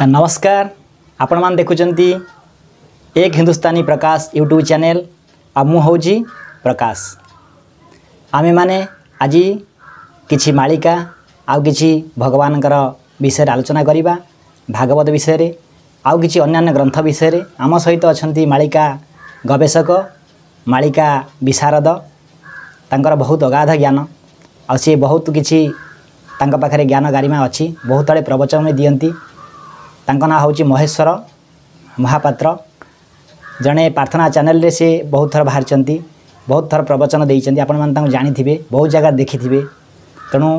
नमस्कार आपण मान देखुचंती एक हिंदुस्तानी प्रकाश यूट्यूब चैनल आ मु होजी प्रकाश। आमे माने आज किछि मालिका आउ किछि भगवान विषय आलोचना करिबा भागवत विषय रे आउ किछि अन्य ग्रंथ विषय रे। आम सहित अछंती मालिका गवेषक मालिका विशारद तांकर बहुत अगाध ज्ञान आ से बहुत किछि तांका पाखरे ज्ञान गारिमा अछि। बहुत आड़े प्रवचन में दियंती। तांका ना होची महेश्वर महापात्र जड़े प्रार्थना चैनल रे से बहुत थर बाहर चंती बहुत थर प्रवचन देइचंती। आपण मान तांको जानि थिबे बहुत जगह देखि थिबे। तेणु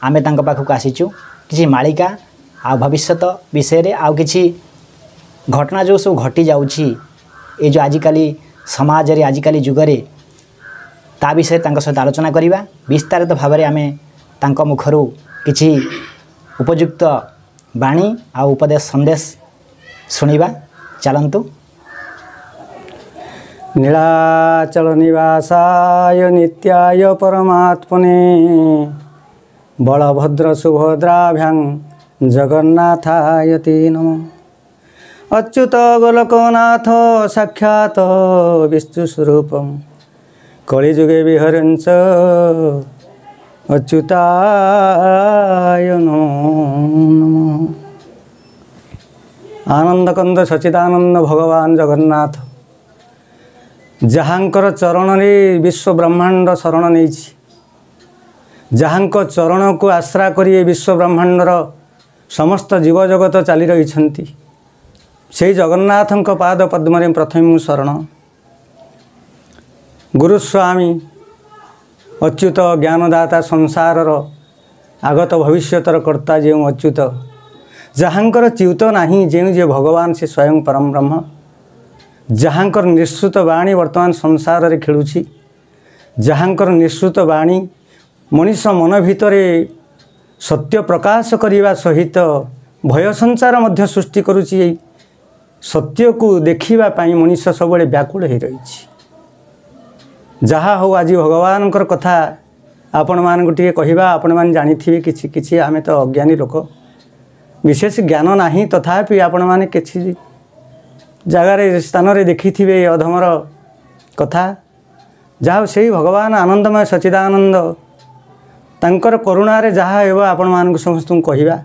आमे तांको पाखु आसीचु किछि मालिका आ भविष्यत विषय रे आउ किछि घटना जो सब घटी जाउछि ए जो आजिकाली समाज रे आजिकाली जुग रे ता विषय तांको सहित आलोचना करिबा। विस्तारित भाव रे आमे तांको मुखरु किछि उपयुक्त बाणी आ उपदेश संदेश सुनिबा। चलंतु। नीलाचल निवासाय नित्याय परमात्मने बलभद्र सुभद्राभ्यां जगन्नाथाय ते नमः। अच्युत गोलकनाथ साक्षात् विष्णुस्वरूपं कलिजुगे विहरञ्च अच्युताय नमः। आनंदकंद सच्चिदानंद भगवान जगन्नाथ जहाँकर चरण रे विश्व ब्रह्मांड शरण नहीं, जहाँक चरण को आश्रा करी विश्व ब्रह्मांडर समस्त जीव जगत चली रही से जगन्नाथ पाद पद्म प्रथम शरण। गुरुस्वामी अच्युत ज्ञानदाता संसार आगत भविष्यतर कर्ता जो अच्युत जहाँकर च्युत नहीं जे भगवान से स्वयं परम ब्रह्म जहाँकर निश्रुत बाणी वर्तमान संसार रे खेलुछि जहाँकर निश्रुत बाणी मनीष मन भितर सत्य प्रकाश करने सहित भय संचार मध्य सृष्टि करुछि। सत्य को देखिबा पाई मनीष सब व्याकुल हो रही। जहा हो आज भगवान कथा आपण मान टे कहवा आपण मान जानी किछि किछि आमे तो अज्ञानी लोक विशेष ज्ञान नाही तथापि आपण माने किछि जगार स्थान रे देखि थिबे अधमर कथा जहा से भगवान आनंदमय सच्चिदानंद तांकर करुणा रे जहा हेबा आपण मान समस्त कहवा।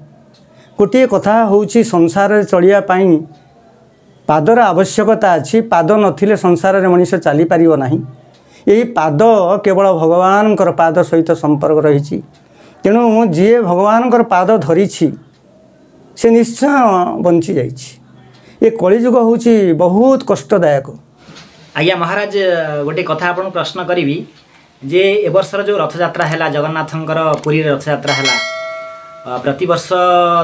गोटे कथा होउछि संसार रे चलिया पाई पादर आवश्यकता अछि। पाद नथिले संसार रे मनुष्य चली परिबो नाही। यही पाद केवल भगवान पाद सहित संपर्क रही। तेणु जी भगवान पाद धरी से निश्चय बंची जाइए। ये कलिजुग होची बहुत कष्टदायक। आज्ञा महाराज गोटे कथा आपन प्रश्न करी जे ए वर्षर जो रथयात्रा है जगन्नाथंकर पुरी रथयात्रा है प्रति वर्ष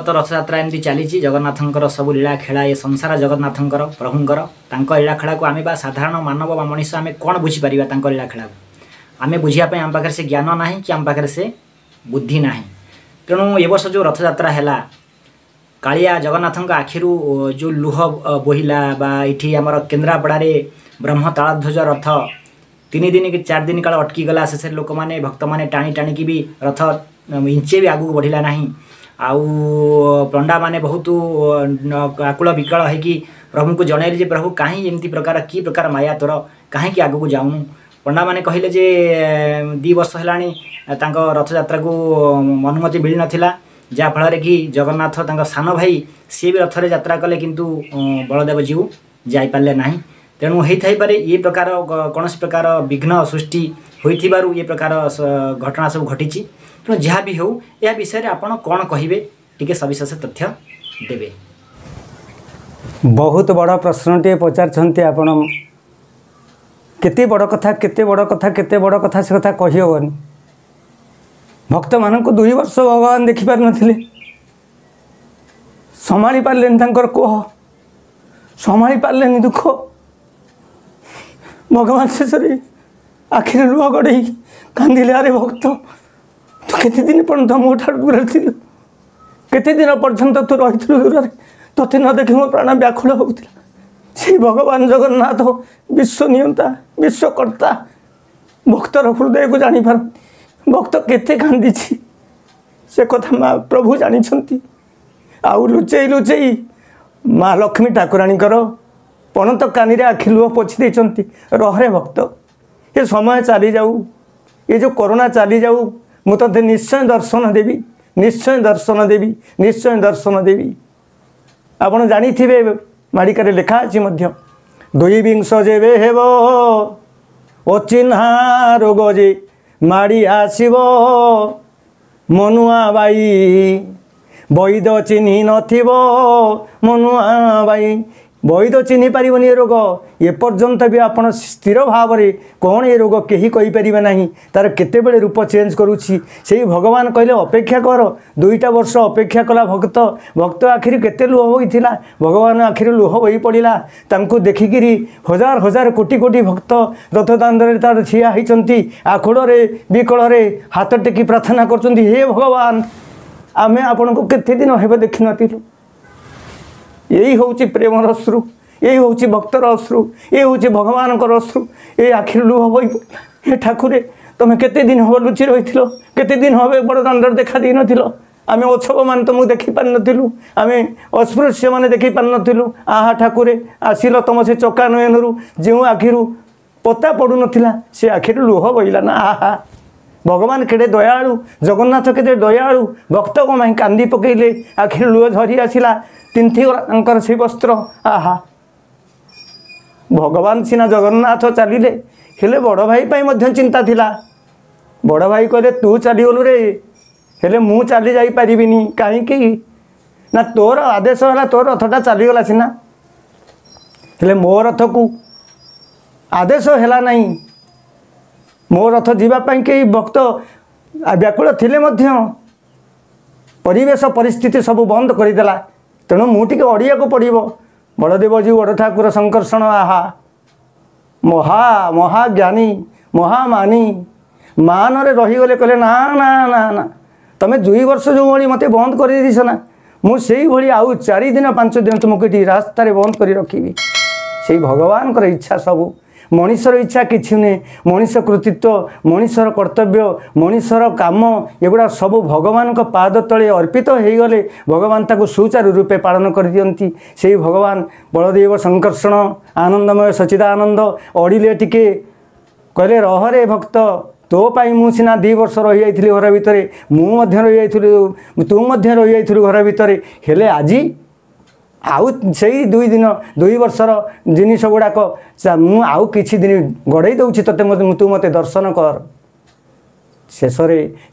तो रथयात्रा एमती चली जगन्नाथंकर सब लीला खेला ये संसार जगन्नाथंकर प्रभुंकर तांको लीला खेला को आमे बा साधारण मानव बा मनुष्य आमे कोन बुझी परिबा तांको लीला खेला आमे बुझिया पे आम पाखरे से ज्ञान नाही कि आम पाखरे से बुद्धि नाही। तेणु ए वर्ष जो रथयात्रा है कालिया जगन्नाथंक आखिरु जो लुह बोहिला बा इठी हमर केन्द्रापड़ारे ब्रह्म तालध्वज रथ 3 दिन कि 4 दिन काल अटकी गला। से लोक माने भक्त माने टाणी टाणी की भी रथ इंचे भी आगू बढ़िला नहीं। आउ पंडा माने बहुत आकुल विकल है कि प्रभु को जणैली जे प्रभु कहीं एमती प्रकार की प्रकार माया तोर कहीं कि आगू जाऊनु। पंडा माने कहले जे 2 वर्ष हेलाणी तांको रथयात्रा को अनुमति मिल नथिला जा फल कि जगन्नाथ तांको सान भाई सी भी रथ रे यात्रा कले किंतु बलदेव जीव जाई पाले नाही। तेणु होई पारे ये प्रकार कौन प्रकार विघ्न सृष्टि होइथिबारु ये प्रकार घटना सब घटिछि। तेणु जहाँ भी हो या विषय रे आपण कौन कहिबे टिके सविशेष तथ्य देबे। बहुत बड़ प्रश्नटे पचारछन्ते आपण। केते बड़ कथा केते बड़ कथा केते बड़ कथा से कथा कहि होबनी। भक्त मानक 2 वर्ष भगवान देखि पार नथिले संभाली पारलेन तांकर कोह संभाली पारलेन दुख भगवान शेषरे आखिर लुह गड़े कांदिले अरे भक्त तू केते दिन पर्यंत मो ठार दूर थिलु केते दिन पर्यंत तू रहिथिलु दूर तोते न देखि मो प्राण व्याकुल होउतिला। से भगवान जगन्नाथ विश्व नियंता विश्वकर्ता भक्तर हृदय को जानी पार भक्त केते कांदी से कथा प्रभु जानी। आउ लुचेई लुचेई माँ लक्ष्मी ठाकुराणीकर पणत कानी आखि लुह पोछि देइछंती। रहे भक्त ये समय चली जाऊ, ये जो कोरोना चली जाऊ, मु तते निश्चय दर्शन देवी, निश्चय दर्शन देवी, निश्चय दर्शन देवी। आपण जानिथिबे माड़िकारे लेखा अछि मध्य 22 जेबे हेबो अचिन्हा रोग जे माड़ी आसीबो मनुआ बाई वैद चिन्ही नथिबो मनुआ बाई वैद चिन्ही पारिबनी रोग एपर्यंत भी आपण स्थिर भाव में कौन ये रोग कहीं कहीपर ना तार केते बेले रूप चेंज करुच्ची से भगवान कहले अपेक्षा कर 2टा वर्ष अपेक्षा कला भक्त भक्त आखिरी केते लुह होइथिला भगवान आखिरी लुह बही पड़ा तांको देखिकी हजार हजार कोटी कोटी भक्त रथदान तार ठिया होती आखोड़े विकल हाथ टेकी प्रार्थना कर हे भगवान आमे आपण को केते दिन हेबे देखि नथिलु। यही हूँ प्रेमर अश्रु, यही हूँ भक्तर अश्रु, ये हूँ भगवान अश्रु, ये आखिर लुह बही हे ठाकुरे तुम केते दिन हम लुचि रही केते दिन हम बड़दान देखा दी नथिल आम अछब मान तुमको देखी पार नुँ आम अस्पृश्य मैंने देखी पार नुँ आहा ठाकुरे आसिल तुम से चका नयन जो आखिर पता पड़ू नाला से आखिर लुह बहिला ना आहा भगवान केड़े दयालु जगन्नाथ केते दयालु भक्त को माई कांदी पकेले आखिर लुह झरी आसला तिंथी से वस्त्र आहा भगवान सीना जगन्नाथ चलिले हेले बड़ भाई पाई मध्य चिंता थिला बड़ भाई कहले तू चलीगलु रे हेले मु चली जाई परिबिनी कहीं ना तोर आदेश है तोर रथटा चलीगला सीना हेले मो रथ को आदेश है नहीं मो रथ जीवाई कई भक्त व्याकुल थिले मध्य परिवेश परिस्थिति सब बंद करदेला तेणु मुझे अड़िया को पड़ो बड़देवजी बड़ ठाकुर संकर्षण आहा महा महाज्ञानी महामानी मान रे रहीगले कहले ना ना ना ना तुम्हें 2 वर्ष जो भाई मत बंद कर दीस ना मुझे भाई आउ 4 दिन 5 दिन तुमको ये रास्तार बंद कर रखी से भगवान इच्छा सबू मनीषर इच्छा किसी नुहे मनीष कृतित्व मनीषर कर्तव्य मनीषर काम एगुड़ा सब भगवान का पाद तले अर्पित हो गले भगवान ताको सुचारू रूपे पालन कर दियंती से भगवान बलदेव संकर्षण आनंदमय सचिदानंद अड़िले टिके कहले रहरे भक्त तो पाई मु सीना 2 वर्ष रही जाइथिली घर भितर मुझे रही जाइथिलु तू मध्य रही जाइथिलु घर भितर हेले आजी आउ से 2 दिन 2 वर्षर जिनिस गुड़ाक आउ किछि दिन गड़े दौची ते तू मते दर्शन कर शेष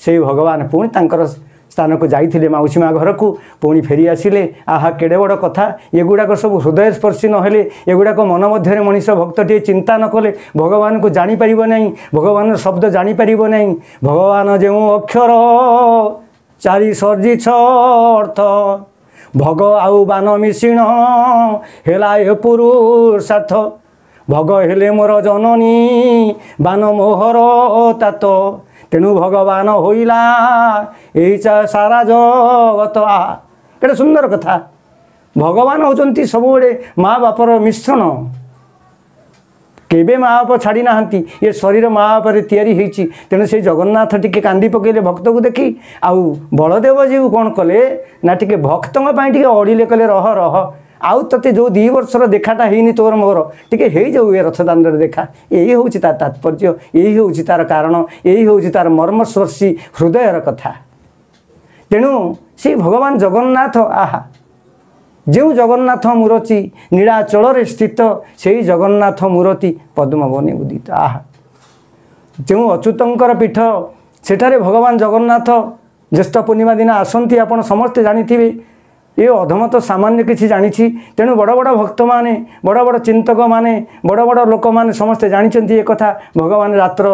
से भगवान पुणी तांकर स्थान को जाइथिले माउसी माँ घर को पुणी फेरी आसिले आहा केड़े बड़ कथा एगुड़ाक सब हृदय स्पर्शी नहेले एगुड़ाक मन मध्य मनीष भक्तटे चिंता न कले भगवान को जापर नहीं भगवान शब्द जापर नहीं भगवान जो अक्षर 4 सर्जिछ अर्थ भग आउ बान मिश्रण हेला ए पुरुषार्थ भग हेले मोर जननी बान मोहर तात तेणु भगवान होइला यही सारा जगत केड़े सुंदर कथा भगवान होचंती सब माँ बापर मिश्रण केबे माँ बाप छाड़ी ना ये शरीर माँ बापर तैयारी होती तेणु से जगन्नाथ टिके कांदी पकेले भक्त को देखी आउ बलदेव जी कौन कले ना टिके भक्तों टिके अड़िले कले रह रह आउ ते जो 2 वर्षर देखाटा होनी तोर मोर टिके हो जाऊ ये रथदान देखा यही हूँ तार तात्पर्य यही हूँ तार कारण यही हूँ तार मर्मस्पर्शी हृदयर कथा तेणु से भगवान जगन्नाथ आहा जो जगन्नाथ मूर्ति नीलाचल स्थित से जगन्नाथ मूर्ति पद्मवने उदित आहा जो अच्युतंकर पीठ सेठारे भगवान जगन्नाथ ज्येष्ठ पूर्णिमा दिन आसती आपण समस्ते जानिथिबे ये अधमत सामान्य किसी जानी तेणु बड़ बड़ भक्त माने बड़ बड़ चिंतक माने बड़ बड़ लोक माने समस्ते जानी ये कथा भगवान रात्र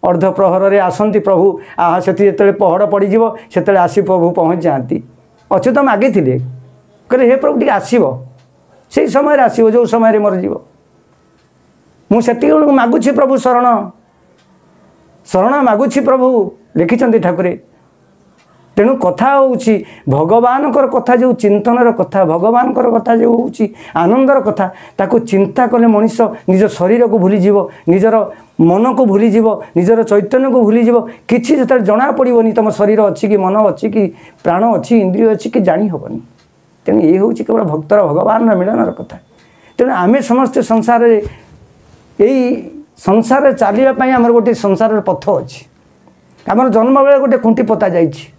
अर्ध प्रहर रे आसती प्रभु आहा से जो पहड़ पड़ज से आसी प्रभु पहुँच जाती अच्युत मागी थे कहले हे प्रभु टी आसो से समय आसो जो समय मरज मुझे मागुची प्रभु शरण शरण मागुची प्रभु लिखिं ठाकुरे तेणु कथा होउची भगवान कथा जो चिंतनर कथा भगवान कथा जो होउची आनंदर कथा ताको चिंता कले मनीष निज शरीर को भूली जीव निजर मन को भूली जीव निजर चैतन्य को भूली जीव किछि जता जना पड़िबनी तुम शरीर अच्छी कि मन अच्छी कि प्राण अच्छी इंद्रिय अच्छी कि जानी होबनी। तेणु ये हूँ केवल भक्तर भगवान मिलनर कथा। तेणु आम समस्ते संसार यही संसार चलने आमर गोटे संसार पथ अच्छी आमर जन्म बेले गोटे खुंटी पोता जाइए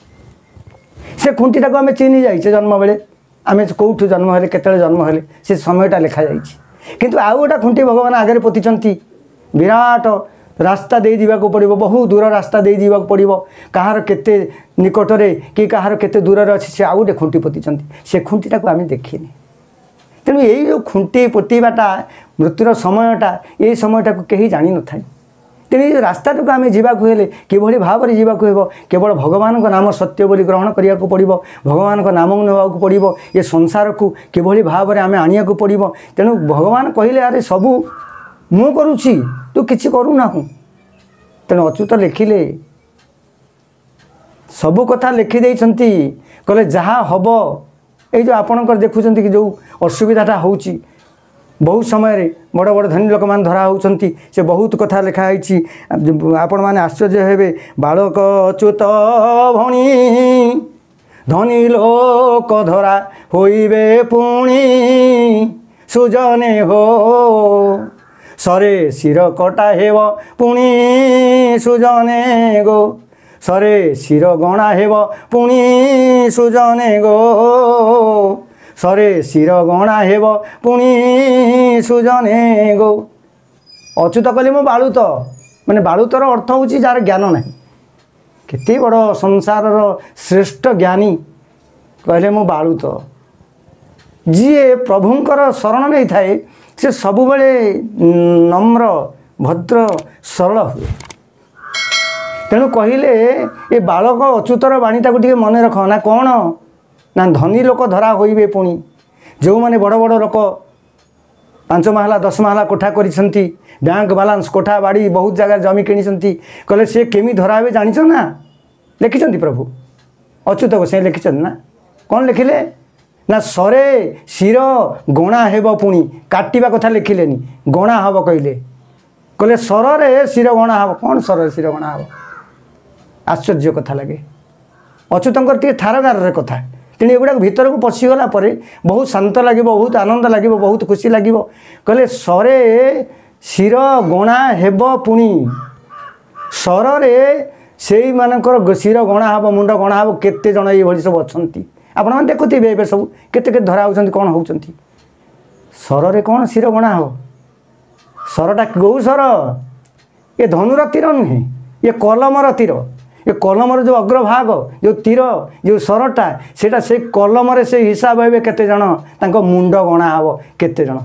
से खुंटीटा को आम चिन्ह जाइए जन्म बेले आम कौटू जन्म हेले केतले जन्म हेले से समयटा लिखा जाइए किंतु आउ गोटा खुंटी भगवान आगे पोतिचंती विराट रास्ता दे दिवाक पड़ो बहुत दूर रास्ता दे दिवाक पड़ो कहार केते निकटरे कि कहार केते दूर अच्छी से आउ गोटे खुंटी पोतिचंती से खुंटीटा को आम देखिनी। तेणु यही जो खुंटी पोतीबाटा मृत्युर समयटा ये समयटा को कहीं जानी न था। तेणु ये रास्ताटा को आम जावाक हेले किभली भाव में जावाक हेब केवल भगवान का नाम सत्य बोली ग्रहण करिया को पड़िबो भगवान का नाम नेबाक पड़िबो ये संसार को किभली भाव में आम आनिया को पड़िबो। तेणु भगवान कहले अरे सबू मु करुछि तू किछि करूना हूँ। तेणु अच्युत लिखिले सबू कथा लिखि देइछंती कहले जहाँ हब ये जो आपणकर देखुंत कि जो असुविधाटा होउची बहुत समय बड़ बड़ धनी लोक मान धरा होउछंती से बहुत कथा लिखाई आपण मैंने आश्चर्य हेबे बालक अच्युत भणी धनी लोक धरा होइबे पुणी सुजने हो सरे शिर कटा हेब पुणी सुजने गो सरे शिर गणा हेब पुणी सुजने गो सरे शिर गणा हेब पुणी सुजने गो। अच्युत कहले मो बालुत माने बालुतर अर्थ होची जार ज्ञान नहीं केते बड़ संसार श्रेष्ठ ज्ञानी कहले मो बालुत जी प्रभुंकर शरण नहीं थाए से सब बेले नम्र भद्र सरल हुए। तेणु कहले ये बालक अच्युतर बाणीटा को मन रख ना कौन ना धनी लोक धरा होइबे पुणी जो माने बड़ बड़ लोक 5 महला 10 महला कोठा करिसंती बैंक बालांस कोठा बाड़ी बहुत जगह जमी किनिसंती कहले से केमी धरा हे जानिछ ना लिखिसंती प्रभु अच्युत को से लिखिसंती ना कौन लिखिले ना सरे शिर गणा हेब पुणी काटिबा कथा लिखिलेनी गणा हब कहले कहले सर शिर गणा हब कौन सर शिर गणा हब आश्चर्य कथा लगे अच्युतंकर टे थारगार कथा। तेणु एगुड़ा भीतर को पशिगला बहुत शांत लगे बहुत आनंद लगे बहुत खुशी लगे कहले सरे शिर गणा हेब पुणी सर से मानकर शिर गणा हब मुंड गणा हब केते जन ये सब अच्छा आपण मैंने देखुवे ए सब केते धरा होती कौन होती सर कौन शिर गणा हब सरटा गौ सर ये धनुर तीर नुहे ये कलमर तीर ये कलमर जो अग्रभाग जो तीर जो सरटा सेटा से कलम से हिसाब हे केते जन तांको मुंड गणा हब केते जन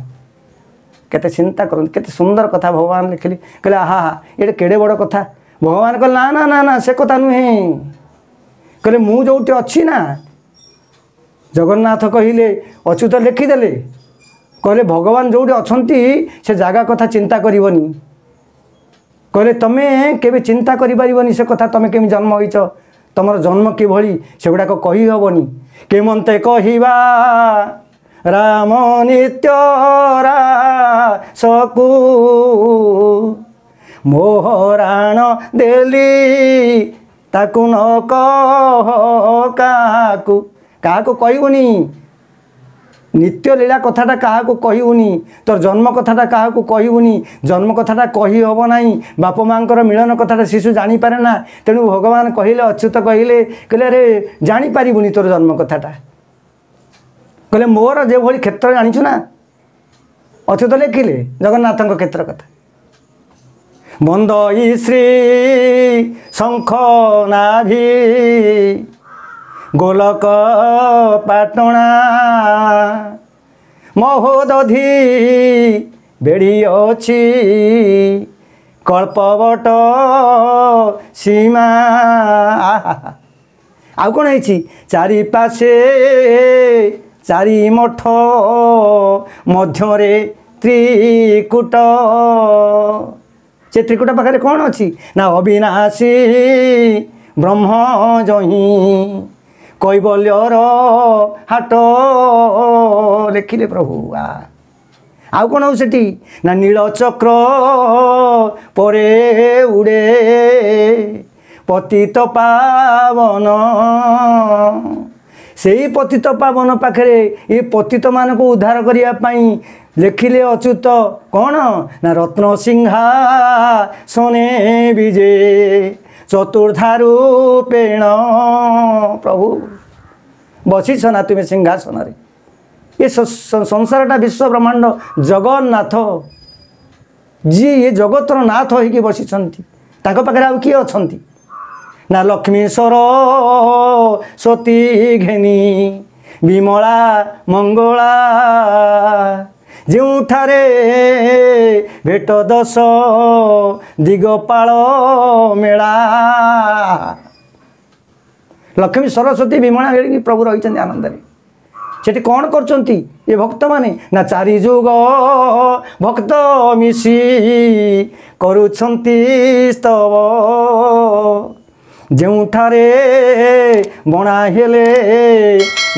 केते चिंता कर केते सुंदर कथा भगवान लिखिले कहले आहा हा ये केड़े बड़ कथा भगवान कहले ना ना ना ना से कथा नुहे कहले मु जोटी अच्छी ना जगन्नाथ कहले अच्युत लिखिदेले कहले भगवान जोटी अछंती से जगह कथा चिंता करिवनी कहले तमे केबे चिंता करि परिबनी से कथा तमे केमि जन्म होइछ तमर जन्म कि भली सेगुडा को कहि हबनी केमंते कहिबा राम नित्य सकू मोहराण देली ताकू न कह काकू काकू कहबुनी नित्य लीला कथाटा क्या कहबुनी तोर जन्म कथाटा क्या कहबुनी जन्म कथाटा कही हम ना बाप माँ मिलन कथाटा शिशु जानीपे ना तेणु भगवान कहले अच्युत कहले कहले अरे जानीपारूनी तोर जन्म कथाटा कहले मोर जो भाई क्षेत्र जाचु ना अच्युत लिखिले जगन्नाथ क्षेत्र कथा बंद श्री शंख नाभि गोलक पाटणा महोदधि बेड़ी अच्छी कल्पवट सीमा आउ कौन है चारि पाशे चारि मठ मध्य त्रिकूट से त्रिकूट पाखे कौन अच्छी ना अविनाशी ब्रह्म जही कैबल्यर हाट लिखिले प्रभु आउ कौन हो सेठी ना नीलचक्र परे उड़े पतित पावन सेही पतित पावन पाखे ये पतित मान को उद्धार करने लिखिले अच्युत कौन ना रत्न सिंहासने विजे चतुर्थारूपेण प्रभु बसीछ ना तुम्हें सिंहासन रे ये संसारटा विश्व ब्रह्मांड जगन्नाथ जी ये जगतर नाथ होइकी बसीछंती ताको पाखरे आउ किए अछंती ना लक्ष्मी सरस्वती घेनी विमला मंगला जोठारे भेट दश दिगपाल मेला लक्ष्मी सरस्वती विमला प्रभु रही आनंद सेठी कौन करचंती ये भक्त माने ना चारि जुग भक्त मिसी करुछंती स्तव जोठारे बणा हेले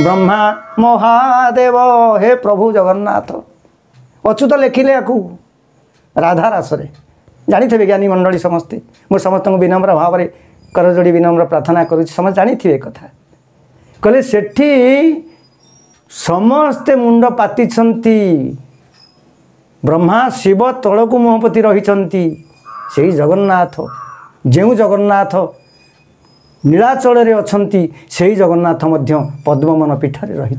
ब्रह्मा महादेव हे प्रभु जगन्नाथ अच्युत लिखिले याकू राधा रासरे जानी ज्ञानी मंडली समस्ते मो समस्त विनम्र भाव में करजोड़ी विनम्र प्रार्थना करुच्ची समस्त जानी कथा कहले सेठी समस्ते मुंड पाति ब्रह्मा शिव तलकू मुहपति रही से जगन्नाथ जो जगन्नाथ नीलाचल अछंती से जगन्नाथ मध्य पद्मवन पीठरे रही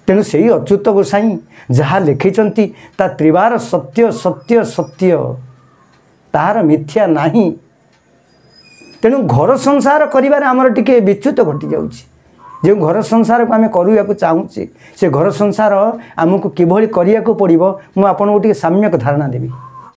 तेणु से अच्युत गोसाई जहाँ लिखिंट ता त्रिवार सत्य सत्य सत्य तार मिथ्या नहीं तेणु घर संसार करिबार आमर टिके विच्युत घटी जाउछि जो घर संसार को आम करिया चाहूचे से घर संसार आमको किभली करिया को पड़िबो मु आपनको टिके साम्यक धारणा देबी।